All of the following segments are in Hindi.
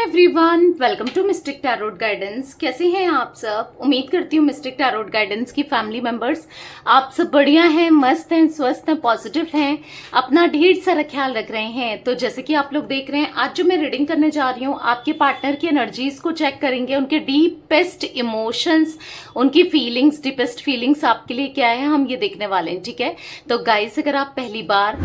Everyone, welcome to mystic tarot guidance. कैसे हैं आप सब? उम्मीद करती हूँ मिस्टिक टैरोट गाइडेंस की फैमिली मेंबर्स आप सब बढ़िया हैं, मस्त हैं, स्वस्थ हैं, पॉजिटिव हैं, अपना ढेर सारा ख्याल रख रहे हैं। तो जैसे कि आप लोग देख रहे हैं, आज जो मैं रीडिंग करने जा रही हूँ, आपके पार्टनर की एनर्जीज को चेक करेंगे, उनके डीपेस्ट इमोशंस, उनकी फीलिंग्स, डीपेस्ट फीलिंग्स आपके लिए क्या है, हम ये देखने वाले हैं। ठीक है, तो गाइस, अगर आप पहली बार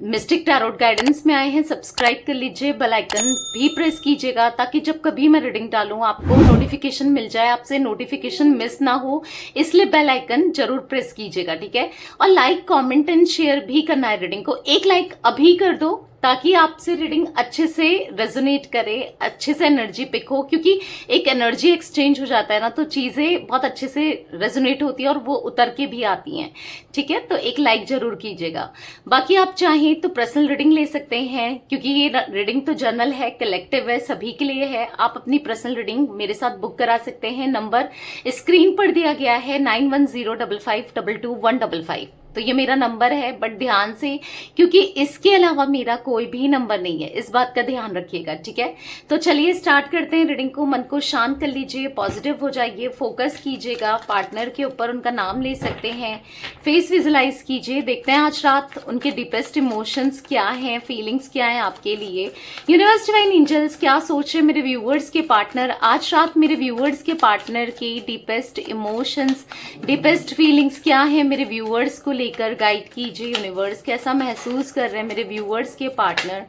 मिस्टिक टैरोट गाइडेंस में आए हैं, सब्सक्राइब कर लीजिए, बेल आइकन भी प्रेस कीजिएगा ताकि जब कभी मैं रीडिंग डालूं आपको नोटिफिकेशन मिल जाए, आपसे नोटिफिकेशन मिस ना हो। इसलिए बेल आइकन जरूर प्रेस कीजिएगा, ठीक है। और लाइक, कमेंट एंड शेयर भी करना है। रीडिंग को एक लाइक अभी कर दो ताकि आपसे रीडिंग अच्छे से रेजोनेट करे, अच्छे से एनर्जी पिक हो, क्योंकि एक एनर्जी एक्सचेंज हो जाता है ना, तो चीजें बहुत अच्छे से रेजोनेट होती है और वो उतर के भी आती हैं। ठीक है, तो एक लाइक जरूर कीजिएगा। बाकी आप चाहें तो पर्सनल रीडिंग ले सकते हैं, क्योंकि ये रीडिंग तो जनरल है, कलेक्टिव है, सभी के लिए है। आप अपनी पर्सनल रीडिंग मेरे साथ बुक करा सकते हैं। नंबर स्क्रीन पर दिया गया है 9105522155। तो ये मेरा नंबर है, बट ध्यान से, क्योंकि इसके अलावा मेरा कोई भी नंबर नहीं है, इस बात का ध्यान रखिएगा। ठीक है, तो चलिए स्टार्ट करते हैं रीडिंग को। मन को शांत कर लीजिए, पॉजिटिव हो जाइए, फोकस कीजिएगा पार्टनर के ऊपर, उनका नाम ले सकते हैं, फेस विजुलाइज कीजिए। देखते हैं आज रात उनके डीपेस्ट इमोशंस क्या हैं, फीलिंग्स क्या हैं आपके लिए। यूनिवर्स, डिवाइन एंजल्स क्या सोच रहे मेरे व्यूअर्स के पार्टनर आज रात, मेरे व्यूअर्स के पार्टनर की डीपेस्ट इमोशंस, डीपेस्ट फीलिंग्स क्या है मेरे व्यूअर्स को लेकर गाइड कीजिए। यूनिवर्स कैसा महसूस कर रहे हैं मेरे व्यूअर्स के पार्टनर,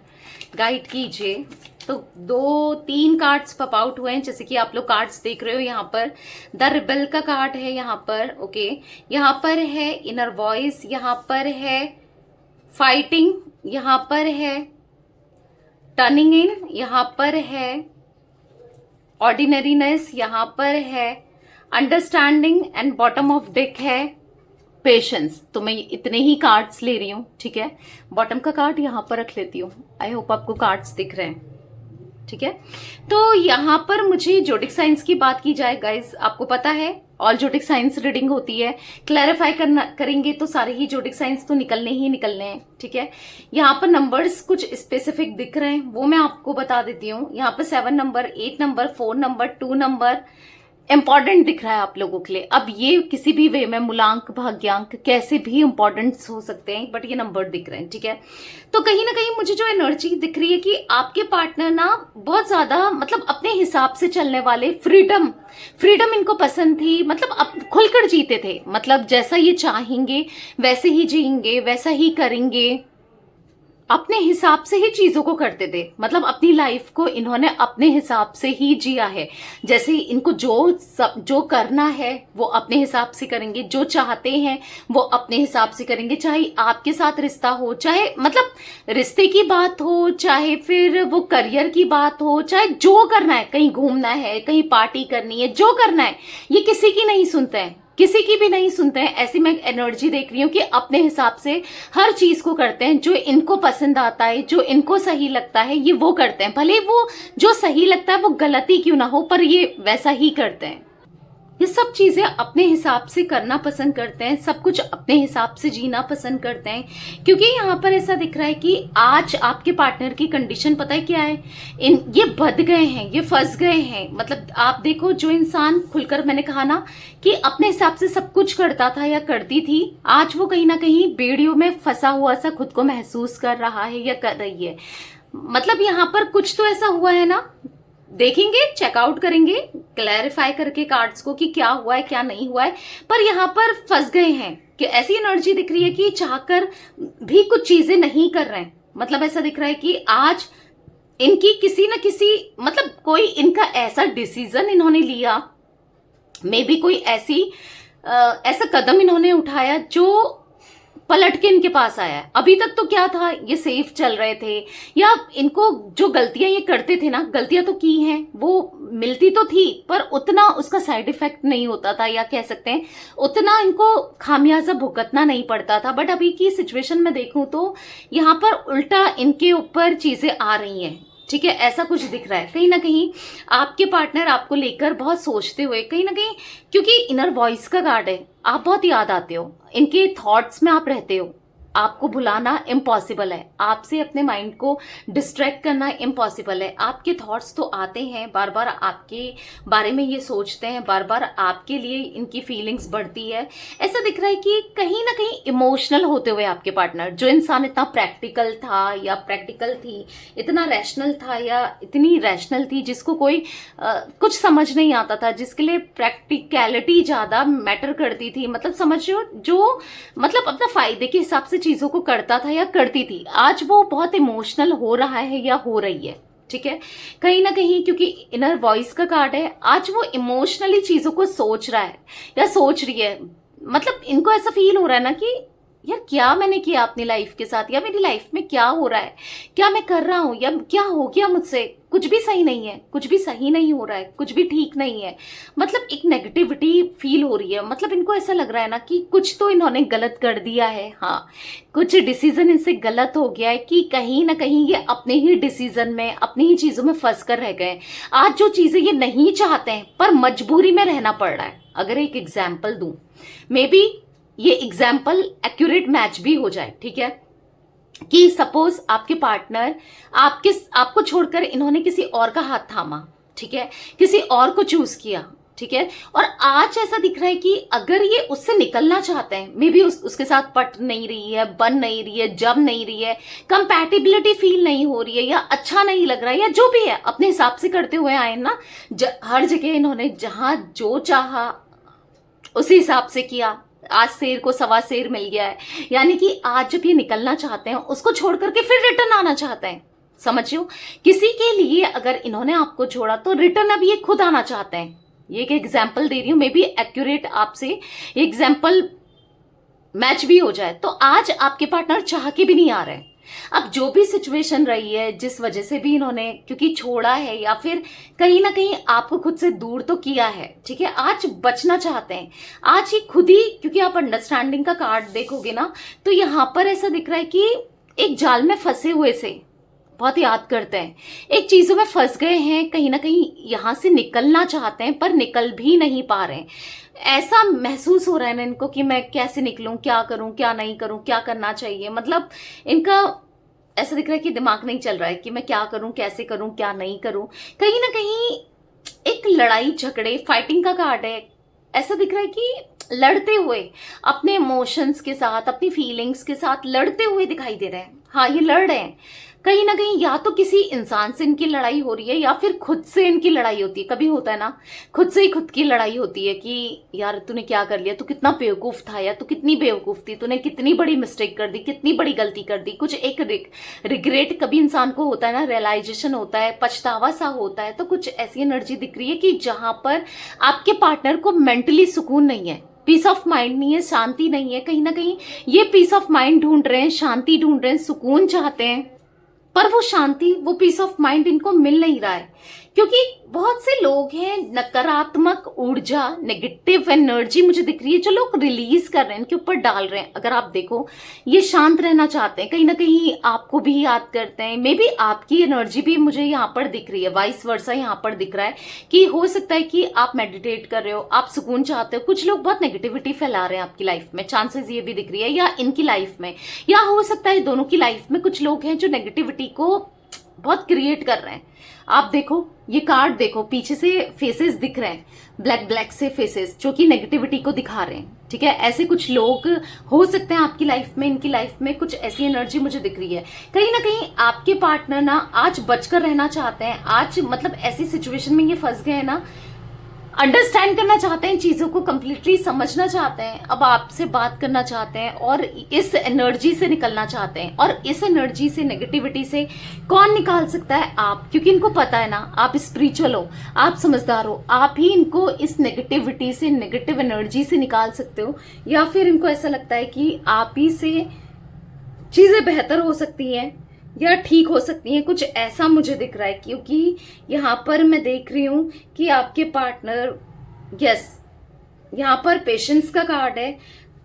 गाइड कीजिए। तो 2-3 कार्ड्स पॉप आउट हुए हैं, जैसे कि आप लोग कार्ड्स देख रहे हो। यहाँ पर द रिबेल का कार्ड है, यहाँ पर ओके, यहाँ पर है इनर वॉइस, यहाँ पर है फाइटिंग, यहाँ पर है टर्निंग इन, यहाँ पर है ऑर्डिनरीनेस, यहाँ पर है understanding and bottom of deck है पेशेंस। तो मैं इतने ही कार्ड्स ले रही हूँ, ठीक है। बॉटम का कार्ड यहाँ पर रख लेती हूँ। आई होप आपको कार्ड्स दिख रहे हैं, ठीक है। तो यहाँ पर मुझे जोडिक साइंस की बात की जाए गाइस, आपको पता है ऑल जोडिक साइंस रीडिंग होती है। क्लैरिफाई करेंगे तो सारे ही जोडिक साइंस तो निकलने ही निकलने हैं, ठीक है। यहाँ पर नंबर्स कुछ स्पेसिफिक दिख रहे हैं, वो मैं आपको बता देती हूँ। यहाँ पर 7 number, 8 number, 4 number, 2 number important दिख रहा है आप लोगों के लिए। अब ये किसी भी वे में मूलांक, भाग्यांक कैसे भी इंपॉर्टेंट हो सकते हैं, बट ये नंबर दिख रहे हैं, ठीक है। तो कहीं ना कहीं मुझे जो एनर्जी दिख रही है कि आपके पार्टनर ना बहुत ज्यादा, मतलब अपने हिसाब से चलने वाले, फ्रीडम इनको पसंद थी, मतलब अब खुलकर जीते थे, मतलब जैसा ये चाहेंगे वैसे ही जिएंगे, वैसा ही करेंगे, अपने हिसाब से ही चीजों को करते थे। मतलब अपनी लाइफ को इन्होंने अपने हिसाब से ही जिया है। जैसे इनको जो करना है वो अपने हिसाब से करेंगे, जो चाहते हैं वो अपने हिसाब से करेंगे। चाहे आपके साथ रिश्ता हो, चाहे मतलब रिश्ते की बात हो, चाहे फिर वो करियर की बात हो, चाहे जो करना है, कहीं घूमना है, कहीं पार्टी करनी है, जो करना है, ये किसी की नहीं सुनते हैं, किसी की भी नहीं सुनते हैं। ऐसी मैं एनर्जी देख रही हूँ कि अपने हिसाब से हर चीज को करते हैं, जो इनको पसंद आता है, जो इनको सही लगता है, ये वो करते हैं। भले वो जो सही लगता है वो गलती क्यों ना हो, पर ये वैसा ही करते हैं। ये सब चीजें अपने हिसाब से करना पसंद करते हैं, सब कुछ अपने हिसाब से जीना पसंद करते हैं। क्योंकि यहाँ पर ऐसा दिख रहा है कि आज आपके पार्टनर की कंडीशन पता है क्या है, ये बंध गए हैं, ये फंस गए हैं। मतलब आप देखो, जो इंसान खुलकर, मैंने कहा ना कि अपने हिसाब से सब कुछ करता था या करती थी, आज वो कहीं ना कहीं बेड़ियों में फंसा हुआ सा खुद को महसूस कर रहा है या कर रही है। मतलब यहाँ पर कुछ तो ऐसा हुआ है ना, देखेंगे, चेकआउट करेंगे, क्लैरिफाई करके कार्ड्स को कि क्या हुआ है क्या नहीं हुआ है। पर यहाँ पर फंस गए हैं कि ऐसी एनर्जी दिख रही है कि चाहकर भी कुछ चीजें नहीं कर रहे हैं। मतलब ऐसा दिख रहा है कि आज इनकी किसी न किसी, मतलब कोई इनका ऐसा डिसीजन इन्होंने लिया, मे बी कोई ऐसा कदम इन्होंने उठाया जो पलट के इनके पास आया है। अभी तक तो क्या था, ये सेफ चल रहे थे, या इनको जो गलतियां ये करते थे ना, गलतियां तो की हैं, वो मिलती तो थी, पर उतना उसका साइड इफेक्ट नहीं होता था, या कह सकते हैं उतना इनको खामियाजा भुगतना नहीं पड़ता था। बट अभी की सिचुएशन में देखूं तो यहाँ पर उल्टा इनके ऊपर चीजें आ रही हैं, ठीक है। ऐसा कुछ दिख रहा है। कहीं ना कहीं आपके पार्टनर आपको लेकर बहुत सोचते हुए, कहीं ना कहीं, क्योंकि इनर वॉइस का कार्ड है, आप बहुत याद आते हो, इनके थॉट्स में आप रहते हो, आपको भुलाना इम्पॉसिबल है, आपसे अपने माइंड को डिस्ट्रैक्ट करना इम्पॉसिबल है। आपके थॉट्स तो आते हैं, बार बार आपके बारे में ये सोचते हैं, बार बार आपके लिए इनकी फीलिंग्स बढ़ती है। ऐसा दिख रहा है कि कहीं ना कहीं इमोशनल होते हुए आपके पार्टनर, जो इंसान इतना प्रैक्टिकल था या प्रैक्टिकल थी, इतना रैशनल था या इतनी रैशनल थी, जिसको कोई कुछ समझ नहीं आता था, जिसके लिए प्रैक्टिकलिटी ज्यादा मैटर करती थी, मतलब समझो जो मतलब अपना फायदे के हिसाब से चीजों को करता था या करती थी, आज वो बहुत इमोशनल हो रहा है या हो रही है। ठीक है, कहीं ना कहीं क्योंकि इनर वॉइस का कार्ड है, आज वो इमोशनली चीजों को सोच रहा है या सोच रही है। मतलब इनको ऐसा फील हो रहा है ना कि यार क्या मैंने किया अपनी लाइफ के साथ, या मेरी लाइफ में क्या हो रहा है, क्या मैं कर रहा हूं, या क्या हो गया मुझसे, कुछ भी सही नहीं है, कुछ भी सही नहीं हो रहा है, कुछ भी ठीक नहीं है। मतलब एक नेगेटिविटी फील हो रही है। मतलब इनको ऐसा लग रहा है ना कि कुछ तो इन्होंने गलत कर दिया है, हाँ कुछ डिसीजन इनसे गलत हो गया है, कि कहीं ना कहीं ये अपने ही डिसीजन में, अपनी ही चीजों में फंस कर रह गए। आज जो चीजें ये नहीं चाहते हैं पर मजबूरी में रहना पड़ रहा है। अगर एक एग्जाम्पल दूं, मे बी ये एग्जाम्पल एक्यूरेट मैच भी हो जाए। ठीक है, कि सपोज आपके पार्टनर आपको छोड़कर इन्होंने किसी और का हाथ थामा, ठीक है, किसी और को चूज किया, ठीक है, और आज ऐसा दिख रहा है कि अगर ये उससे निकलना चाहते हैं, मे बी उसके साथ पट नहीं रही है, बन नहीं रही है, जम नहीं रही है, कंपैटिबिलिटी फील नहीं हो रही है, या अच्छा नहीं लग रहा है, या जो भी है अपने हिसाब से करते हुए आए ना। हर जगह इन्होंने जहां जो चाहा उसी हिसाब से किया। आज शेर को सवा शेर मिल गया है, यानी कि आज जब ये निकलना चाहते हैं, उसको छोड़ करके फिर रिटर्न आना चाहते हैं। समझियो, किसी के लिए अगर इन्होंने आपको छोड़ा तो रिटर्न अब ये खुद आना चाहते हैं। ये एक एग्जाम्पल दे रही हूं, मे बी एक्यूरेट आपसे एग्जाम्पल मैच भी हो जाए। तो आज आपके पार्टनर चाह के भी नहीं आ रहे। अब जो भी सिचुएशन रही है, जिस वजह से भी इन्होंने क्योंकि छोड़ा है या फिर कहीं ना कहीं आपको खुद से दूर तो किया है, ठीक है, आज बचना चाहते हैं। आज ही खुद ही, क्योंकि आप अंडरस्टैंडिंग का कार्ड देखोगे ना, तो यहां पर ऐसा दिख रहा है कि एक जाल में फंसे हुए से बहुत याद करते हैं, एक चीजों में फंस गए हैं, कहीं ना कहीं यहां से निकलना चाहते हैं पर निकल भी नहीं पा रहे हैं। ऐसा महसूस हो रहा है ना इनको कि मैं कैसे निकलूं, क्या करूं, क्या नहीं करूं, क्या करना चाहिए। मतलब इनका ऐसा दिख रहा है कि दिमाग नहीं चल रहा है कि मैं क्या करूं, कैसे करूं, क्या नहीं करूं। कहीं ना कहीं एक लड़ाई झगड़े, फाइटिंग का कार्ड है। ऐसा दिख रहा है कि लड़ते हुए अपने इमोशंस के साथ, अपनी फीलिंग्स के साथ लड़ते हुए दिखाई दे रहे हैं। हाँ, ये लड़ रहे हैं कहीं ना कहीं, या तो किसी इंसान से इनकी लड़ाई हो रही है या फिर खुद से इनकी लड़ाई होती है। कभी होता है ना, खुद से ही खुद की लड़ाई होती है कि यार तूने क्या कर लिया, तू कितना बेवकूफ था, या तू कितनी बेवकूफ थी, तूने कितनी बड़ी मिस्टेक कर दी, कितनी बड़ी गलती कर दी। कुछ एक रिग्रेट कभी इंसान को होता है ना, रियलाइजेशन होता है, पछतावा सा होता है। तो कुछ ऐसी एनर्जी दिख रही है कि जहां पर आपके पार्टनर को मेंटली सुकून नहीं है, पीस ऑफ माइंड नहीं है, शांति नहीं है। कहीं ना कहीं ये पीस ऑफ माइंड ढूंढ रहे हैं, शांति ढूंढ रहे हैं, सुकून चाहते हैं, पर वो शांति, वो पीस ऑफ माइंड इनको मिल नहीं रहा है। क्योंकि बहुत से लोग हैं, नकारात्मक ऊर्जा, नेगेटिव एनर्जी मुझे दिख रही है जो लोग रिलीज कर रहे हैं, इनके ऊपर डाल रहे हैं। अगर आप देखो, ये शांत रहना चाहते हैं, कहीं ना कहीं आपको भी याद करते हैं। मे बी आपकी एनर्जी भी मुझे यहाँ पर दिख रही है, वाइस वर्सा यहाँ पर दिख रहा है कि हो सकता है कि आप मेडिटेट कर रहे हो, आप सुकून चाहते हो। कुछ लोग बहुत नेगेटिविटी फैला रहे हैं आपकी लाइफ में, चांसेस ये भी दिख रही है, या इनकी लाइफ में, या हो सकता है दोनों की लाइफ में कुछ लोग हैं जो नेगेटिविटी को बहुत क्रिएट कर रहे हैं। आप देखो, ये कार्ड देखो, पीछे से फेसेस दिख रहे हैं, ब्लैक ब्लैक से फेसेस जो कि नेगेटिविटी को दिखा रहे हैं। ठीक है, ऐसे कुछ लोग हो सकते हैं आपकी लाइफ में, इनकी लाइफ में कुछ ऐसी एनर्जी मुझे दिख रही है। कहीं ना कहीं आपके पार्टनर ना आज बचकर रहना चाहते हैं। आज मतलब ऐसी सिचुएशन में ये फंस गए हैं ना, अंडरस्टैंड करना चाहते हैं, चीजों को कंप्लीटली समझना चाहते हैं, अब आपसे बात करना चाहते हैं और इस एनर्जी से निकलना चाहते हैं। और इस एनर्जी से, नेगेटिविटी से कौन निकाल सकता है? आप, क्योंकि इनको पता है ना आप स्पिरिचुअल हो, आप समझदार हो, आप ही इनको इस नेगेटिविटी से, नेगेटिव एनर्जी से निकाल सकते हो। या फिर इनको ऐसा लगता है कि आप ही से चीजें बेहतर हो सकती हैं या ठीक हो सकती हैं, कुछ ऐसा मुझे दिख रहा है। क्योंकि यहाँ पर मैं देख रही हूं कि आपके पार्टनर, यस, यहाँ पर पेशेंस का कार्ड है,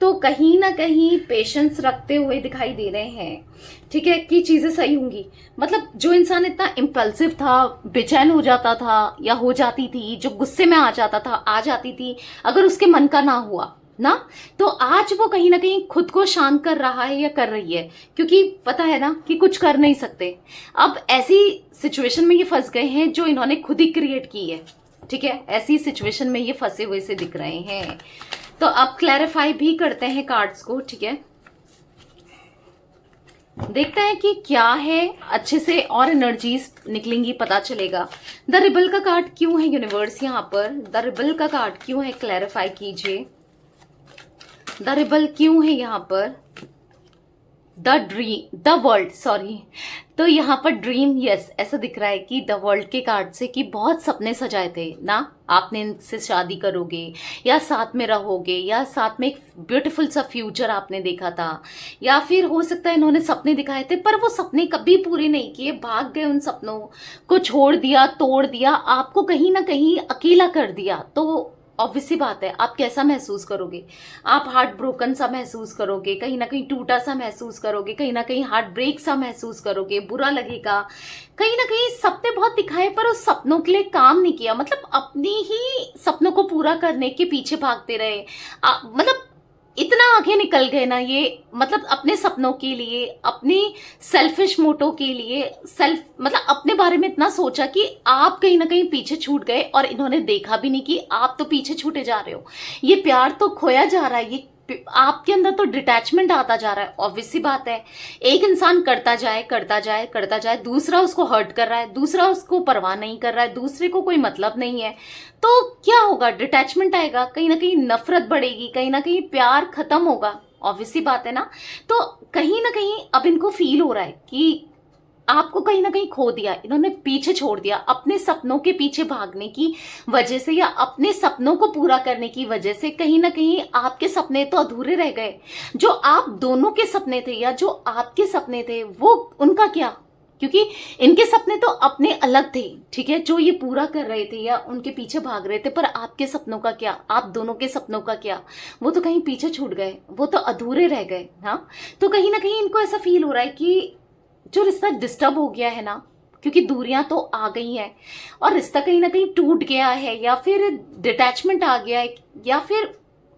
तो कहीं ना कहीं पेशेंस रखते हुए दिखाई दे रहे हैं। ठीक है, कि चीजें सही होंगी। मतलब जो इंसान इतना इम्पल्सिव था, बेचैन हो जाता था या हो जाती थी, जो गुस्से में आ जाता था, आ जाती थी, अगर उसके मन का ना हुआ, ना। तो आज वो कहीं ना कहीं खुद को शांत कर रहा है या कर रही है, क्योंकि पता है ना कि कुछ कर नहीं सकते। अब ऐसी सिचुएशन में ये फंस गए हैं जो इन्होंने खुद ही क्रिएट की है, ठीक है। ऐसी सिचुएशन में ये फंसे हुए से दिख रहे हैं। तो अब क्लैरिफाई भी करते हैं कार्ड्स को, ठीक है। देखते हैं कि क्या है, अच्छे से और एनर्जीज निकलेंगी, पता चलेगा। द रिबल का कार्ड क्यों है यूनिवर्स यहाँ पर? द रिबल का कार्ड क्यों है, क्लैरिफाई कीजिए। द रिबल क्यों है यहाँ पर? The world, sorry. तो यहाँ पर ड्रीम, यस, ऐसा दिख रहा है कि द वर्ल्ड के कार्ड से कि बहुत सपने सजाए थे ना आपने, इनसे शादी करोगे या साथ में रहोगे या साथ में एक ब्यूटीफुल सा फ्यूचर आपने देखा था, या फिर हो सकता है इन्होंने सपने दिखाए थे पर वो सपने कभी पूरे नहीं किए, भाग गए, उन सपनों को छोड़ दिया, तोड़ दिया, आपको कहीं ना कहीं अकेला कर दिया। तो ऑब्वियस सी बात है, आप कैसा महसूस करोगे? आप हार्ट ब्रोकन सा महसूस करोगे, कहीं ना कहीं टूटा सा महसूस करोगे, कहीं ना कहीं हार्ट ब्रेक सा महसूस करोगे, बुरा लगेगा। कहीं ना कहीं सपने बहुत दिखाए पर उस सपनों के लिए काम नहीं किया, मतलब अपनी ही सपनों को पूरा करने के पीछे भागते रहे। मतलब इतना आगे निकल गए ना ये, मतलब अपने सपनों के लिए, अपनी सेल्फिश मोटो के लिए, मतलब अपने बारे में इतना सोचा कि आप कहीं ना कहीं पीछे छूट गए, और इन्होंने देखा भी नहीं कि आप तो पीछे छूटे जा रहे हो। ये प्यार तो खोया जा रहा है, ये आपके अंदर तो डिटैचमेंट आता जा रहा है। ऑब्वियस सी बात है, एक इंसान करता जाए करता जाए करता जाए, दूसरा उसको हर्ट कर रहा है, दूसरा उसको परवाह नहीं कर रहा है, दूसरे को कोई मतलब नहीं है, तो क्या होगा? डिटैचमेंट आएगा, कहीं ना कहीं नफरत बढ़ेगी, कहीं ना कहीं प्यार खत्म होगा। ऑब्वियस सी बात है ना। तो कहीं ना कहीं अब इनको फील हो रहा है कि आपको कहीं ना कहीं खो दिया, इन्होंने पीछे छोड़ दिया अपने सपनों के पीछे भागने की वजह से, या अपने सपनों को पूरा करने की वजह से। कहीं ना कहीं आपके सपने तो अधूरे रह गए, जो आप दोनों के सपने थे या जो आपके सपने थे वो उनका क्या? क्योंकि इनके सपने तो अपने अलग थे, ठीक है, जो ये पूरा कर रहे थे या उनके पीछे भाग रहे थे, पर आपके सपनों का क्या? आप दोनों के सपनों का क्या? वो तो कहीं पीछे छूट गए, वो तो अधूरे रह गए। हाँ, तो कहीं ना कहीं इनको ऐसा फील हो रहा है कि जो रिश्ता डिस्टर्ब हो गया है ना, क्योंकि दूरियां तो आ गई हैं और रिश्ता कहीं ना कहीं टूट गया है, या फिर डिटैचमेंट आ गया है, या फिर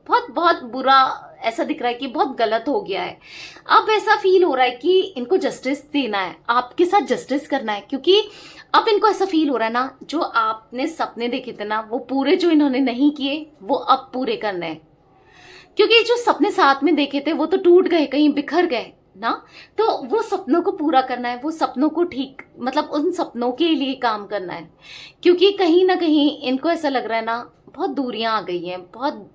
बहुत बहुत बुरा ऐसा दिख रहा है कि बहुत गलत हो गया है। अब ऐसा फील हो रहा है कि इनको जस्टिस देना है, आपके साथ जस्टिस करना है, क्योंकि अब इनको ऐसा फील हो रहा है ना, जो आपने सपने देखे थे ना, वो पूरे जो इन्होंने नहीं किए वो अब पूरे करने हैं। क्योंकि जो सपने साथ में देखे थे वो तो टूट गए, कहीं बिखर गए ना, तो वो सपनों को पूरा करना है, वो सपनों को ठीक, मतलब उन सपनों के लिए काम करना है। क्योंकि कहीं ना कहीं इनको ऐसा लग रहा है ना, बहुत दूरियां आ गई हैं, बहुत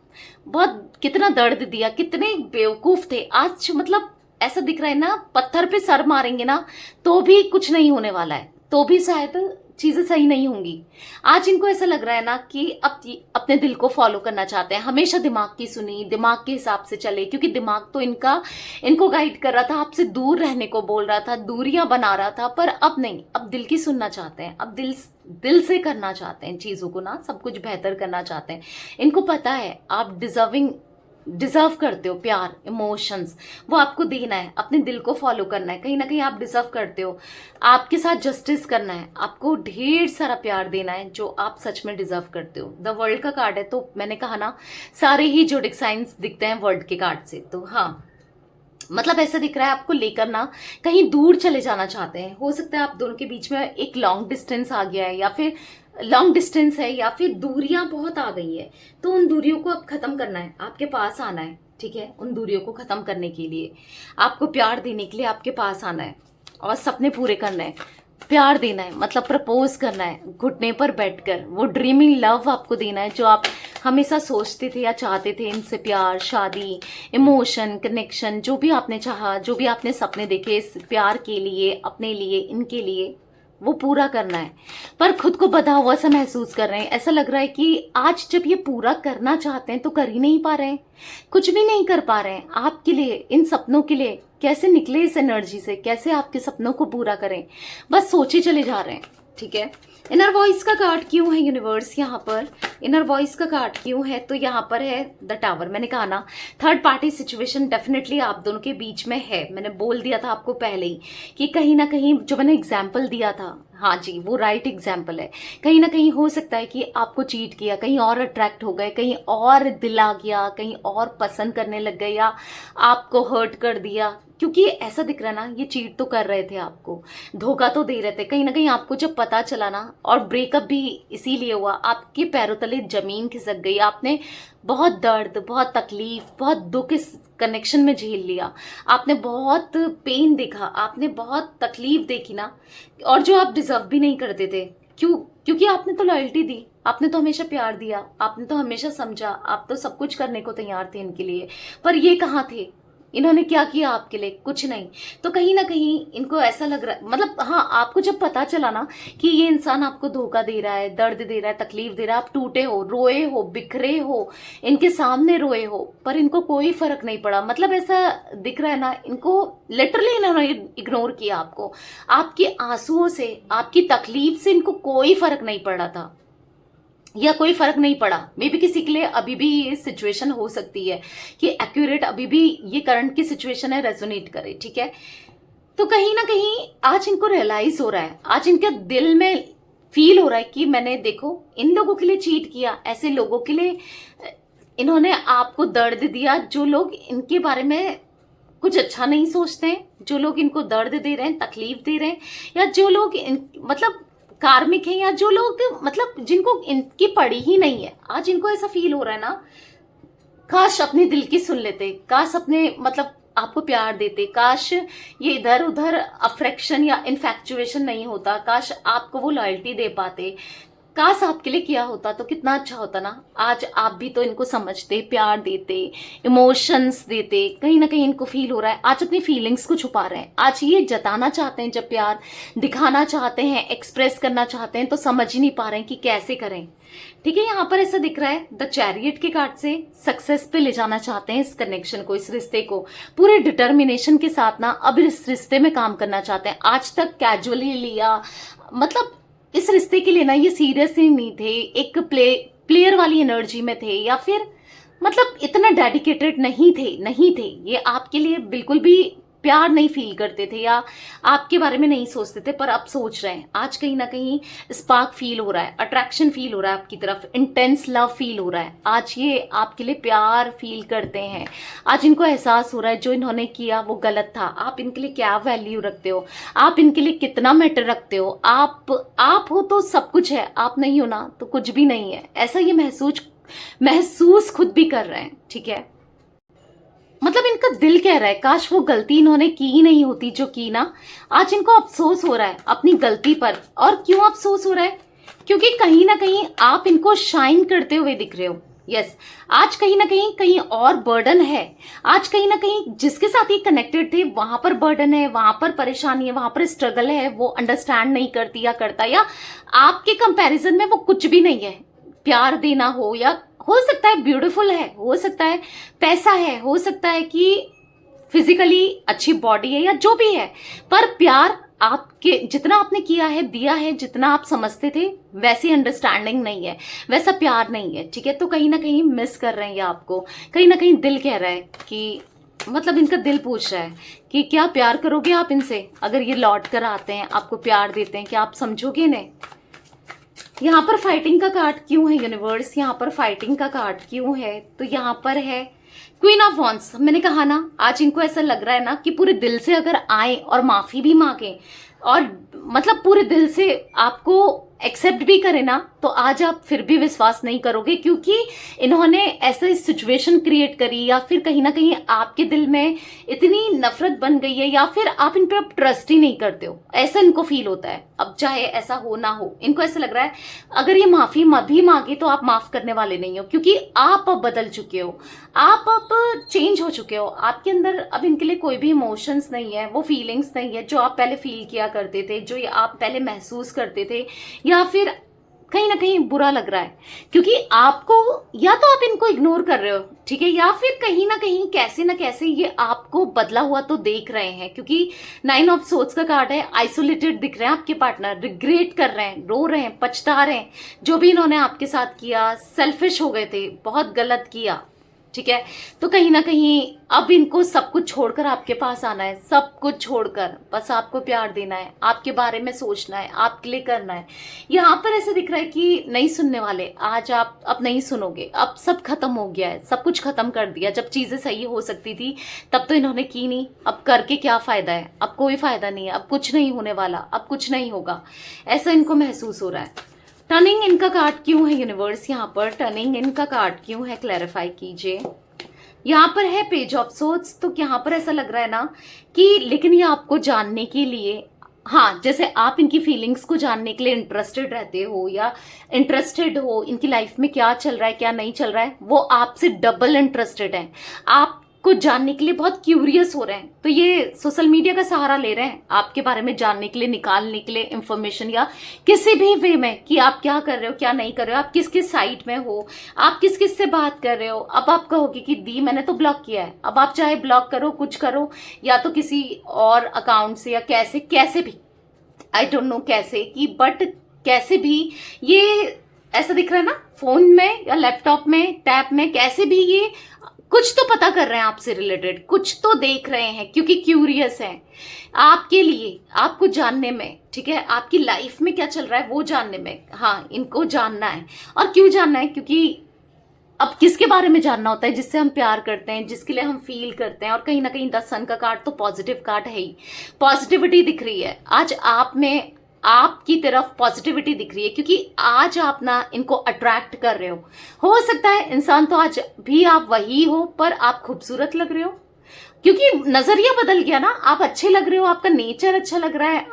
बहुत कितना दर्द दिया, कितने बेवकूफ थे आज। मतलब ऐसा दिख रहा है ना, पत्थर पे सर मारेंगे ना तो भी कुछ नहीं होने वाला है, तो भी शायद चीजें सही नहीं होंगी। आज इनको ऐसा लग रहा है ना कि अब अपने दिल को फॉलो करना चाहते हैं, हमेशा दिमाग की सुनी, दिमाग के हिसाब से चले, क्योंकि दिमाग तो इनको गाइड कर रहा था, आपसे दूर रहने को बोल रहा था, दूरियां बना रहा था, पर अब नहीं, अब दिल की सुनना चाहते हैं, अब दिल से करना चाहते हैं चीजों को ना, सब कुछ बेहतर करना चाहते हैं। इनको पता है आप डिजर्व करते हो प्यार, इमोशंस, वो आपको देना है, अपने दिल को फॉलो करना है, कहीं ना कहीं आप डिजर्व करते हो, आपके साथ जस्टिस करना है, आपको ढेर सारा प्यार देना है जो आप सच में डिजर्व करते हो। द वर्ल्ड का कार्ड है, तो मैंने कहा ना, सारे ही जोडिक साइंस दिखते हैं वर्ल्ड के कार्ड से। तो हाँ, मतलब ऐसा दिख रहा है आपको लेकर ना कहीं दूर चले जाना चाहते हैं। हो सकता है आप दोनों के बीच में एक लॉन्ग डिस्टेंस आ गया है, या फिर लॉन्ग डिस्टेंस है, या फिर दूरियां बहुत आ गई है, तो उन दूरियों को अब खत्म करना है, आपके पास आना है, ठीक है। उन दूरियों को खत्म करने के लिए, आपको प्यार देने के लिए आपके पास आना है, और सपने पूरे करना है, प्यार देना है, मतलब प्रपोज करना है, घुटने पर बैठकर वो ड्रीमिंग लव आपको देना है जो आप हमेशा सोचते थे या चाहते थे। इनसे प्यार, शादी, इमोशन, कनेक्शन, जो भी आपने चाहा, जो भी आपने सपने देखे इस प्यार के लिए, अपने लिए, इनके लिए, वो पूरा करना है। पर खुद को बंधा हुआ सा महसूस कर रहे हैं, ऐसा लग रहा है कि आज जब ये पूरा करना चाहते हैं तो कर ही नहीं पा रहे हैं, कुछ भी नहीं कर पा रहे हैं आपके लिए, इन सपनों के लिए। कैसे निकले इस एनर्जी से, कैसे आपके सपनों को पूरा करें, बस सोचे चले जा रहे हैं, ठीक है। इनर वॉइस का कार्ड क्यों है यूनिवर्स यहाँ पर? इनर वॉइस का कार्ड क्यों है? तो यहाँ पर है द टावर। मैंने कहा ना, थर्ड पार्टी सिचुएशन डेफिनेटली आप दोनों के बीच में है। मैंने बोल दिया था आपको पहले ही कि कहीं ना कहीं जो मैंने एग्जाम्पल दिया था, हाँ जी, वो राइट एग्जाम्पल है। कहीं ना कहीं हो सकता है कि आपको चीट किया, कहीं और अट्रैक्ट हो गए, कहीं और दिल आ गया, कहीं और पसंद करने लग गए, या आपको हर्ट कर दिया, क्योंकि ऐसा दिख रहा है ना, ये चीट तो कर रहे थे आपको, धोखा तो दे रहे थे। कहीं ना कहीं आपको जब पता चला ना, और ब्रेकअप भी इसीलिए हुआ, आपके पैरों तले जमीन खिसक गई, आपने बहुत दर्द, बहुत तकलीफ, बहुत दुख इस कनेक्शन में झेल लिया, आपने बहुत पेन देखा, आपने बहुत तकलीफ देखी ना, और जो आप डिजर्व भी नहीं करते थे। क्यों? क्योंकि आपने तो लॉयल्टी दी, आपने तो हमेशा प्यार दिया, आपने तो हमेशा समझा, आप तो सब कुछ करने को तैयार थे इनके लिए। पर ये कहाँ थे? इन्होंने क्या किया आपके लिए? कुछ नहीं। तो कहीं ना कहीं इनको ऐसा लग रहा है, मतलब हाँ, आपको जब पता चला ना कि ये इंसान आपको धोखा दे रहा है, दर्द दे रहा है, तकलीफ दे रहा है, आप टूटे हो, रोए हो, बिखरे हो, इनके सामने रोए हो, पर इनको कोई फर्क नहीं पड़ा। मतलब ऐसा दिख रहा है ना, इनको लिटरली इन्होंने इग्नोर किया आपको, आपके आंसुओं से, आपकी तकलीफ से इनको कोई फर्क नहीं पड़ा था, या कोई फर्क नहीं पड़ा। मे बी किसी के लिए अभी भी ये सिचुएशन हो सकती है कि एक्यूरेट अभी भी ये करंट की सिचुएशन है, रेजोनेट करे, ठीक है। तो कहीं ना कहीं आज इनको रियलाइज हो रहा है, आज इनके दिल में फील हो रहा है कि मैंने देखो इन लोगों के लिए चीट किया, ऐसे लोगों के लिए इन्होंने आपको दर्द दिया, जो लोग इनके बारे में कुछ अच्छा नहीं सोचते हैं, जो लोग इनको दर्द दे रहे हैं, तकलीफ दे रहे हैं, या जो लोग मतलब कार्मिक हैं, या जो लोग मतलब जिनको इनकी पड़ी ही नहीं है। आज इनको ऐसा फील हो रहा है ना, काश अपने दिल की सुन लेते, काश अपने मतलब आपको प्यार देते, काश ये इधर उधर अफ्रेक्शन या इन्फैक्चुएशन नहीं होता, काश आपको वो लॉयल्टी दे पाते, काश आपके लिए किया होता तो कितना अच्छा होता ना। आज आप भी तो इनको समझते, प्यार देते, इमोशंस देते। कहीं ना कहीं इनको फील हो रहा है, आज अपनी फीलिंग्स को छुपा रहे हैं, आज ये जताना चाहते हैं, जब प्यार दिखाना चाहते हैं, एक्सप्रेस करना चाहते हैं, तो समझ ही नहीं पा रहे हैं कि कैसे करें, ठीक है। यहाँ पर ऐसा दिख रहा है, द चैरियट के कार्ड से सक्सेस पे ले जाना चाहते हैं इस कनेक्शन को, इस रिश्ते को पूरे डिटर्मिनेशन के साथ ना अब इस रिश्ते में काम करना चाहते हैं। आज तक कैजुअली लिया, मतलब इस रिश्ते के लिए ना ये सीरियस ही नहीं थे, एक प्लेयर वाली एनर्जी में थे, या फिर मतलब इतना डेडिकेटेड नहीं थे ये आपके लिए, बिल्कुल भी प्यार नहीं फील करते थे, या आपके बारे में नहीं सोचते थे, पर अब सोच रहे हैं। आज कहीं ना कहीं स्पार्क फील हो रहा है, अट्रैक्शन फील हो रहा है आपकी तरफ, इंटेंस लव फील हो रहा है। आज ये आपके लिए प्यार फील करते हैं, आज इनको एहसास हो रहा है जो इन्होंने किया वो गलत था। आप इनके लिए क्या वैल्यू रखते हो, आप इनके लिए कितना मैटर रखते हो, आप हो तो सब कुछ है, आप नहीं हो ना तो कुछ भी नहीं है। ऐसा ये महसूस खुद भी कर रहे हैं, ठीक है। मतलब इनका दिल कह रहा है काश वो गलती इन्होंने की ही नहीं होती जो की ना। आज इनको अफसोस हो रहा है अपनी गलती पर। और क्यों अफसोस हो रहा है? क्योंकि कहीं ना कहीं आप इनको शाइन करते हुए दिख रहे हो। यस, आज कहीं ना कहीं और बर्डन है। आज कहीं ना कहीं जिसके साथ ये कनेक्टेड थे वहां पर बर्डन है, वहां पर परेशानी है, वहां पर स्ट्रगल है, वो अंडरस्टैंड नहीं करती या करता, या आपके कंपैरिजन में वो कुछ भी नहीं है। प्यार देना हो सकता है ब्यूटीफुल है, हो सकता है पैसा है, हो सकता है कि फिजिकली अच्छी बॉडी है, या जो भी है, पर प्यार आपके जितना आपने किया है, दिया है, जितना आप समझते थे वैसी अंडरस्टैंडिंग नहीं है, वैसा प्यार नहीं है, ठीक है। तो कहीं ना कहीं मिस कर रहे हैं ये आपको, कहीं ना कहीं दिल कह रहा है कि मतलब इनका दिल पूछ रहा है कि क्या प्यार करोगे आप इनसे? अगर ये लौट कर आते हैं, आपको प्यार देते हैं, क्या आप समझोगे इन्हें? यहाँ पर फाइटिंग का कार्ड क्यों है यूनिवर्स? यहाँ पर फाइटिंग का कार्ड क्यों है? तो यहाँ पर है क्वीन ऑफ वॉन्ड्स। मैंने कहा ना, आज इनको ऐसा लग रहा है ना कि पूरे दिल से अगर आए और माफी भी मांगे, और मतलब पूरे दिल से आपको एक्सेप्ट भी करे ना, तो आज आप फिर भी विश्वास नहीं करोगे, क्योंकि इन्होंने ऐसा सिचुएशन क्रिएट करी, या फिर कहीं ना कहीं आपके दिल में इतनी नफरत बन गई है, या फिर आप इन पर अब ट्रस्ट ही नहीं करते हो, ऐसा इनको फील होता है। अब चाहे ऐसा हो ना हो, इनको ऐसा लग रहा है अगर ये माफी भी मांगे तो आप माफ करने वाले नहीं हो, क्योंकि आप अब बदल चुके हो, आप अब चेंज हो चुके हो। आपके अंदर अब इनके लिए कोई भी इमोशंस नहीं है, वो फीलिंग्स नहीं है जो आप पहले फील किया करते थे, जो आप पहले महसूस करते थे, या फिर कहीं ना कहीं बुरा लग रहा है क्योंकि आपको, या तो आप इनको इग्नोर कर रहे हो, ठीक है, या फिर कहीं ना कहीं कैसे ना कैसे ये आपको बदला हुआ तो देख रहे हैं, क्योंकि 9 ऑफ सोर्ड्स का कार्ड है। आइसोलेटेड दिख रहे हैं आपके पार्टनर, रिग्रेट कर रहे हैं, रो रहे हैं, पछता रहे हैं, जो भी इन्होंने आपके साथ किया, सेल्फिश हो गए थे, बहुत गलत किया, ठीक है। तो कहीं ना कहीं अब इनको सब कुछ छोड़कर आपके पास आना है, सब कुछ छोड़कर बस आपको प्यार देना है, आपके बारे में सोचना है, आपके लिए करना है। यहाँ पर ऐसे दिख रहा है कि नहीं सुनने वाले, आज आप अब नहीं सुनोगे, अब सब खत्म हो गया है, सब कुछ खत्म कर दिया। जब चीजें सही हो सकती थी तब तो इन्होंने की नहीं, अब करके क्या फायदा है, अब कोई फायदा नहीं है, अब कुछ नहीं होने वाला, अब कुछ नहीं होगा, ऐसा इनको महसूस हो रहा है। टर्निंग इनका कार्ड क्यों है यूनिवर्स, यहाँ पर टर्निंग इनका कार्ड क्यों है, क्लैरिफाई कीजिए। यहाँ पर है पेज ऑफ सोर्ड्स, तो यहाँ पर ऐसा लग रहा है ना कि लेकिन ये आपको जानने के लिए, हाँ जैसे आप इनकी फीलिंग्स को जानने के लिए इंटरेस्टेड रहते हो या इंटरेस्टेड हो, इनकी लाइफ में क्या चल रहा है क्या नहीं चल रहा है, वो आपसे डबल इंटरेस्टेड है, आपको जानने के लिए बहुत क्यूरियस हो रहे हैं। तो ये सोशल मीडिया का सहारा ले रहे हैं आपके बारे में जानने के लिए, निकालने के लिए इंफॉर्मेशन, या किसी भी वे में कि आप क्या कर रहे हो क्या नहीं कर रहे हो, आप किस किस साइड में हो, आप किस किस से बात कर रहे हो। अब आप कहोगे कि दी मैंने तो ब्लॉक किया है, अब आप चाहे ब्लॉक करो कुछ करो, या तो किसी और अकाउंट से, या कैसे कैसे भी, आई डोंट नो कैसे कि, बट कैसे भी ये ऐसा दिख रहा है ना, फोन में या लैपटॉप में टैब में, कैसे भी ये कुछ तो पता कर रहे हैं आपसे रिलेटेड, कुछ तो देख रहे हैं क्योंकि क्यूरियस हैं आपके लिए, आपको जानने में, ठीक है, आपकी लाइफ में क्या चल रहा है वो जानने में। हाँ इनको जानना है, और क्यों जानना है, क्योंकि अब किसके बारे में जानना होता है, जिससे हम प्यार करते हैं, जिसके लिए हम फील करते हैं। और कहीं ना कहीं 10 सन का कार्ड तो पॉजिटिव कार्ड है ही, पॉजिटिविटी दिख रही है आज आप में, आपकी तरफ पॉजिटिविटी दिख रही है, क्योंकि आज आप ना इनको अट्रैक्ट कर रहे हो सकता है इंसान तो आज भी आप वही हो, पर आप खूबसूरत लग रहे हो, क्योंकि नजरिया बदल गया ना, आप अच्छे लग रहे हो, आपका नेचर अच्छा लग रहा है,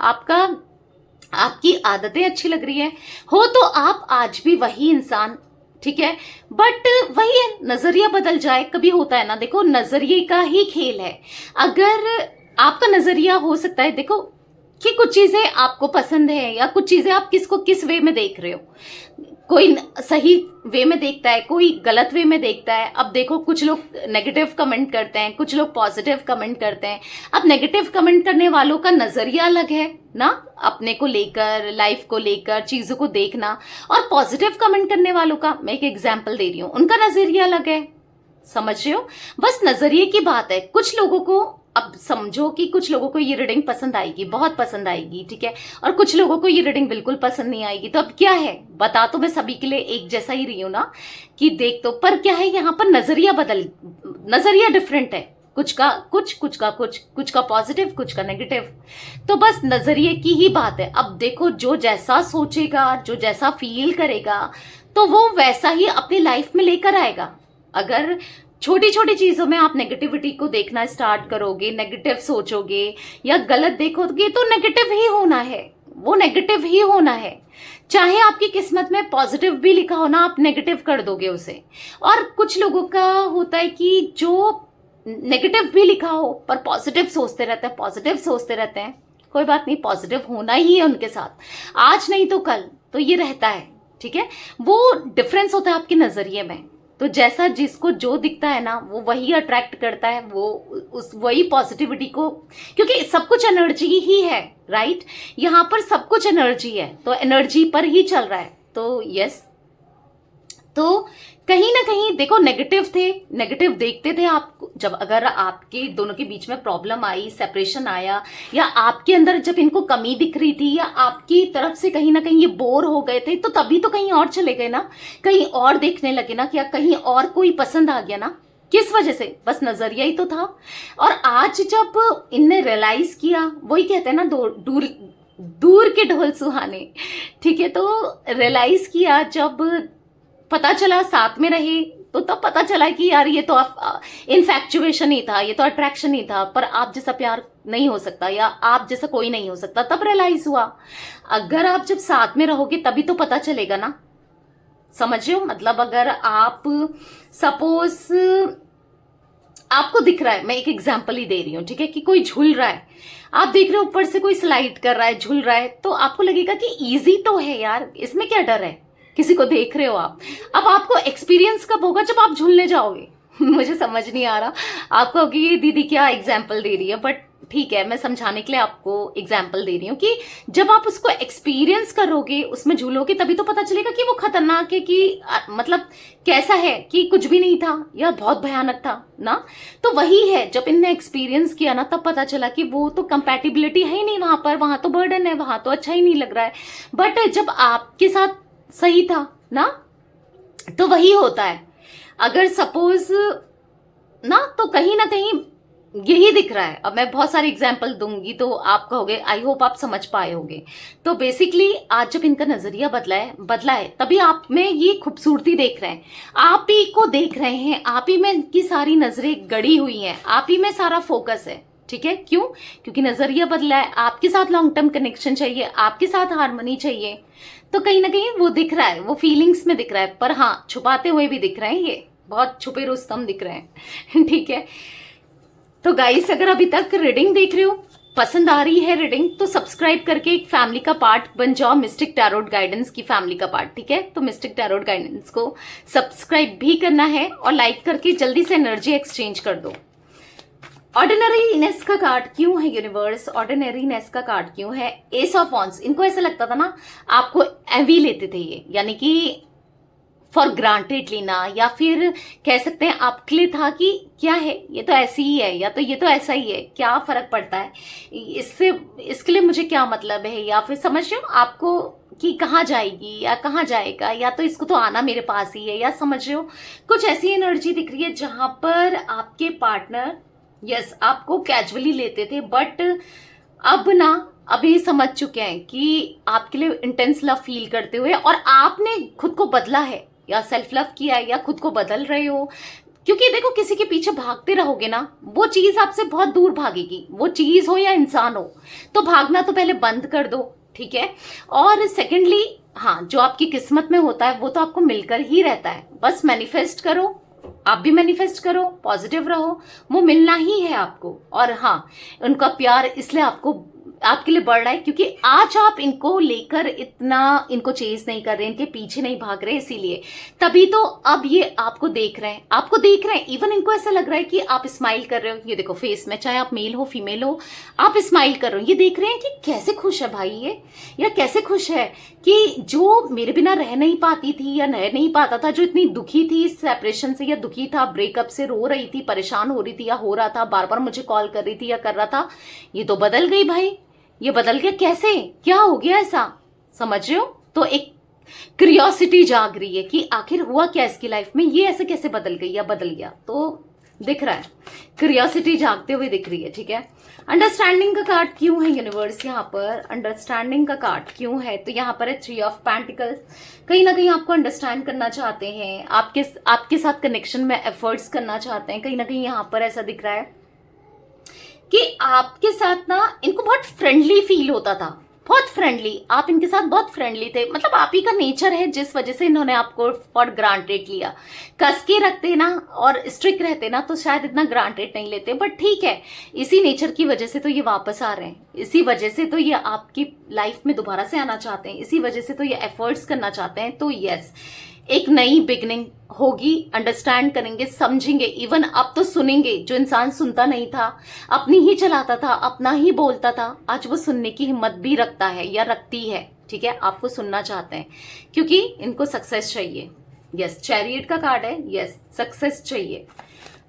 आपकी आदतें अच्छी लग रही है, हो तो आप आज भी वही इंसान, ठीक है, बट वही है, नजरिया बदल जाए कभी होता है ना, देखो नजरिए का ही खेल है। अगर आपका नजरिया हो सकता है, देखो कि कुछ चीजें आपको पसंद है या कुछ चीजें आप किसको किस वे में देख रहे हो, कोई सही वे में देखता है, कोई गलत वे में देखता है। अब देखो कुछ लोग नेगेटिव कमेंट करते हैं, कुछ लोग पॉजिटिव कमेंट करते हैं। अब नेगेटिव कमेंट करने वालों का नजरिया अलग है ना, अपने को लेकर, लाइफ को लेकर, चीजों को देखना, और पॉजिटिव कमेंट करने वालों का, मैं एक एग्जाम्पल दे रही हूँ, उनका नजरिया अलग है, समझ रहे हो, बस नजरिए की बात है। कुछ लोगों को, अब समझो कि कुछ लोगों को ये रीडिंग पसंद आएगी, बहुत पसंद आएगी, ठीक है, और कुछ लोगों को ये रीडिंग बिल्कुल पसंद नहीं आएगी। तो अब क्या है, बता तो मैं सभी के लिए एक जैसा ही रही हूं ना कि देख तो, पर क्या है यहाँ पर नजरिया डिफरेंट है, कुछ का पॉजिटिव, कुछ का नेगेटिव, तो बस नजरिए की ही बात है। अब देखो जो जैसा सोचेगा, जो जैसा फील करेगा, तो वो वैसा ही अपनी लाइफ में लेकर आएगा। अगर छोटी छोटी चीजों में आप नेगेटिविटी को देखना स्टार्ट करोगे, नेगेटिव सोचोगे या गलत देखोगे, तो नेगेटिव ही होना है, वो नेगेटिव ही होना है। चाहे आपकी किस्मत में पॉजिटिव भी लिखा हो ना, आप नेगेटिव कर दोगे उसे। और कुछ लोगों का होता है कि जो नेगेटिव भी लिखा हो पर पॉजिटिव सोचते रहते हैं, कोई बात नहीं, पॉजिटिव होना ही है उनके साथ, आज नहीं तो कल तो ये रहता है, ठीक है। वो डिफरेंस होता है आपके नजरिए में, तो जैसा जिसको जो दिखता है ना, वो वही अट्रैक्ट करता है, वो वही पॉजिटिविटी को, क्योंकि सब कुछ एनर्जी ही है, राइट, यहाँ पर सब कुछ एनर्जी है, तो एनर्जी पर ही चल रहा है। तो यस, तो कहीं ना कहीं देखो नेगेटिव देखते थे आप, जब अगर आपके दोनों के बीच में प्रॉब्लम आई, सेपरेशन आया, या आपके अंदर जब इनको कमी दिख रही थी, या आपकी तरफ से कहीं ना कहीं ये बोर हो गए थे, तो तभी तो कहीं और चले गए ना, कहीं और देखने लगे ना, क्या कहीं और कोई पसंद आ गया ना, किस वजह से, बस नजरिया ही तो था। और आज जब इनने रियलाइज किया, वही कहते हैं ना, दूर के ढोल सुहाने, ठीक है, तो रियलाइज किया, जब पता चला, साथ में रहे, तो तब पता चला कि यार ये तो इनफैक्चुएशन ही था, ये तो अट्रैक्शन ही था, पर आप जैसा प्यार नहीं हो सकता, या आप जैसा कोई नहीं हो सकता, तब रियलाइज हुआ। अगर आप जब साथ में रहोगे तभी तो पता चलेगा ना, समझ रहे हो, मतलब अगर आप सपोज आपको दिख रहा है, मैं एक एग्जांपल ही दे रही हूँ, ठीक है, कि कोई झूल रहा है, आप देख रहे हो ऊपर से कोई स्लाइड कर रहा है, झूल रहा है, तो आपको लगेगा कि इजी तो है यार, इसमें क्या डर है, किसी को देख रहे हो आप। अब आपको एक्सपीरियंस कब होगा, जब आप झूलने जाओगे। मुझे समझ नहीं आ रहा, आप कहोगे ये दीदी क्या एग्जाम्पल दे रही है, बट ठीक है, मैं समझाने के लिए आपको एग्जाम्पल दे रही हूँ कि जब आप उसको एक्सपीरियंस करोगे, उसमें झूलोगे, तभी तो पता चलेगा कि वो खतरनाक है कि मतलब कैसा है, कि कुछ भी नहीं था या बहुत भयानक था ना। तो वही है, जब इनने एक्सपीरियंस किया ना तब पता चला कि वो तो कंपैटिबिलिटी है ही नहीं वहां पर, वहां तो बर्डन है, वहां तो अच्छा ही नहीं लग रहा है। बट जब आपके साथ सही था ना, तो वही होता है। अगर सपोज ना, तो कहीं ना कहीं यही दिख रहा है। अब मैं बहुत सारे एग्जाम्पल दूंगी तो आप कहोगे, आई होप आप समझ पाए होंगे। तो बेसिकली आज जब इनका नजरिया बदला है तभी आप में ये खूबसूरती देख रहे हैं, आप ही को देख रहे हैं, आप ही में इनकी सारी नजरें गड़ी हुई हैं, आप ही में सारा फोकस है। ठीक है, क्यों? क्योंकि नजरिया बदला है, आपके साथ लॉन्ग टर्म कनेक्शन चाहिए, आपके साथ हार्मनी चाहिए। तो कहीं ना कहीं वो दिख रहा है, वो फीलिंग्स में दिख रहा है, पर हाँ छुपाते हुए भी दिख रहे हैं, ये बहुत छुपे रुस्तम दिख रहे हैं। ठीक है, तो गाइस अगर अभी तक रीडिंग देख रहे हो, पसंद आ रही है रीडिंग, तो सब्सक्राइब करके एक फैमिली का पार्ट बन जाओ, मिस्टिक टैरोट गाइडेंस की फैमिली का पार्ट। ठीक है, तो मिस्टिक टैरोट गाइडेंस को सब्सक्राइब भी करना है और लाइक करके जल्दी से एनर्जी एक्सचेंज कर दो। ऑर्डिनरीनेस का कार्ड क्यों है यूनिवर्स? ऑर्डिनरीनेस का कार्ड क्यों है? S of wands. इनको ऐसा लगता था ना आपको एवी लेते थे ये, यानी कि फॉर ग्रांटेड लेना, या फिर कह सकते हैं आपके लिए था कि क्या है ये तो ऐसी ही है, या तो ये तो ऐसा ही है, क्या फर्क पड़ता है इससे, इसके लिए मुझे क्या मतलब है, या फिर समझ रहे हो आपको कि कहाँ जाएगी या कहाँ जाएगा, या तो इसको तो आना मेरे पास ही है, या समझ रहे हो कुछ ऐसी एनर्जी दिख रही है जहां पर आपके पार्टनर यस आपको कैजुअली लेते थे, बट अब ना अभी समझ चुके हैं कि आपके लिए इंटेंस लव फील करते हुए, और आपने खुद को बदला है या सेल्फ लव किया है या खुद को बदल रहे हो। क्योंकि देखो किसी के पीछे भागते रहोगे ना, वो चीज आपसे बहुत दूर भागेगी, वो चीज हो या इंसान हो। तो भागना तो पहले बंद कर दो, ठीक है। और सेकेंडली हाँ, जो आपकी किस्मत में होता है वो तो आपको मिलकर ही रहता है, बस मैनिफेस्ट करो, आप भी मैनिफेस्ट करो, पॉजिटिव रहो, वो मिलना ही है आपको। और हाँ, उनका प्यार इसलिए आपके लिए बढ़ रहा है क्योंकि आज आप इनको लेकर इतना इनको चेज नहीं कर रहे, इनके पीछे नहीं भाग रहे, इसीलिए तभी तो अब ये आपको देख रहे हैं, इवन इनको ऐसा लग रहा है कि आप स्माइल कर रहे हो। ये देखो फेस में, चाहे आप मेल हो फीमेल हो, आप स्माइल कर रहे हो, ये देख रहे हैं कि कैसे खुश है भाई ये, या कैसे खुश है कि जो मेरे बिना रह नहीं पाती थी या रह नहीं पाता था, जो इतनी दुखी थी इस सेपरेशन से, या दुखी था ब्रेकअप से, रो रही थी, परेशान हो रही थी या हो रहा था, बार बार मुझे कॉल कर रही थी या कर रहा था, ये तो बदल गई भाई, ये बदल गया। कैसे, क्या हो गया ऐसा, समझ रहे हो? तो एक क्यूरियोसिटी जाग रही है कि आखिर हुआ क्या इसकी लाइफ में, ये ऐसे कैसे बदल गई या बदल गया, तो दिख रहा है, क्यूरियोसिटी जागते हुए दिख रही है। ठीक है, अंडरस्टैंडिंग का कार्ड क्यों है यूनिवर्स? यहाँ पर अंडरस्टैंडिंग का कार्ड क्यों है? तो यहाँ पर है 3 ऑफ पेंटिकल्स। कहीं ना कहीं आपको अंडरस्टैंड करना चाहते हैं, आपके साथ कनेक्शन में एफर्ट्स करना चाहते हैं। कहीं ना कहीं यहाँ पर ऐसा दिख रहा है कि आपके साथ ना इनको बहुत फ्रेंडली फील होता था, बहुत फ्रेंडली, आप इनके साथ बहुत फ्रेंडली थे, मतलब आप ही का नेचर है जिस वजह से इन्होंने आपको फॉर ग्रांटेड लिया। कस के रखते ना और स्ट्रिक्ट रहते ना तो शायद इतना ग्रांटेड नहीं लेते, बट ठीक है, इसी नेचर की वजह से तो ये वापस आ रहे हैं, इसी वजह से तो ये आपकी लाइफ में दोबारा से आना चाहते हैं, इसी वजह से तो ये एफर्ट्स करना चाहते हैं। तो यस, एक नई बिगनिंग होगी, अंडरस्टैंड करेंगे, समझेंगे, इवन अब तो सुनेंगे। जो इंसान सुनता नहीं था, अपनी ही चलाता था, अपना ही बोलता था, आज वो सुनने की हिम्मत भी रखता है या रखती है। ठीक है, आपको सुनना चाहते हैं क्योंकि इनको सक्सेस चाहिए। यस, चैरियट का कार्ड है, यस सक्सेस चाहिए।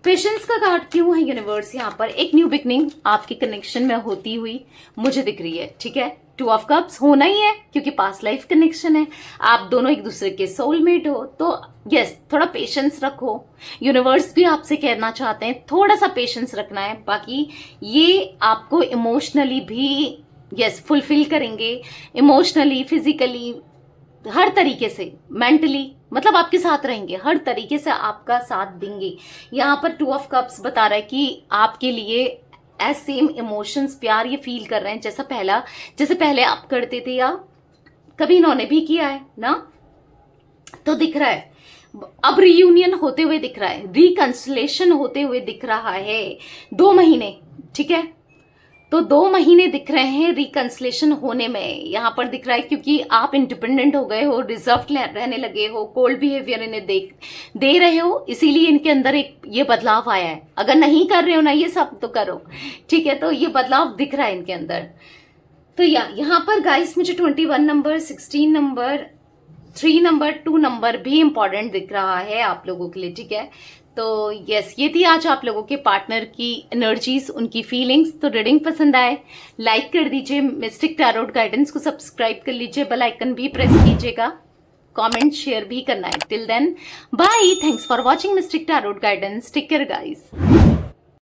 पेशेंस का कार्ड क्यों है यूनिवर्स? यहाँ पर एक न्यू बिगनिंग आपके कनेक्शन में होती हुई मुझे दिख रही है। ठीक है, 2 ऑफ कप्स होना ही है क्योंकि पास्ट लाइफ कनेक्शन है, आप दोनों एक दूसरे के सोलमेट हो। तो यस, थोड़ा पेशेंस रखो, यूनिवर्स भी आपसे कहना चाहते हैं थोड़ा सा पेशेंस रखना है। बाकी ये आपको इमोशनली भी यस फुलफिल करेंगे, इमोशनली, फिजिकली, हर तरीके से, मेंटली, मतलब आपके साथ रहेंगे, हर तरीके से आपका साथ देंगे। यहाँ पर 2 ऑफ कप्स बता रहा है कि आपके लिए एज सेम इमोशंस, प्यार ये फील कर रहे हैं जैसे पहले आप करते थे या कभी इन्होंने भी किया है ना। तो दिख रहा है अब रियूनियन होते हुए दिख रहा है, रिकंसिलेशन होते हुए दिख रहा है। 2 महीने, ठीक है, तो 2 महीने दिख रहे हैं रिकंसलेशन होने में, यहाँ पर दिख रहा है क्योंकि आप इंडिपेंडेंट हो गए हो, रिजर्व रहने लगे हो, कोल्ड बिहेवियर इन्हें दे रहे हो, इसीलिए इनके अंदर एक ये बदलाव आया है। अगर नहीं कर रहे हो ना ये सब तो करो, ठीक है। तो ये बदलाव दिख रहा है इनके अंदर। तो यहाँ पर गाइस मुझे 21 नंबर, 16 नंबर, 3 नंबर, 2 नंबर भी इंपॉर्टेंट दिख रहा है आप लोगों के लिए, ठीक है। तो यस, ये थी आज आप लोगों के पार्टनर की एनर्जीज, उनकी फीलिंग्स। तो रीडिंग पसंद आए लाइक कर दीजिए, मिस्टिक टैरोट गाइडेंस को सब्सक्राइब कर लीजिए, बेल आइकन भी प्रेस कीजिएगा, कमेंट शेयर भी करना है। Till then bye, thanks for watching mystic tarot guidance, take care guys.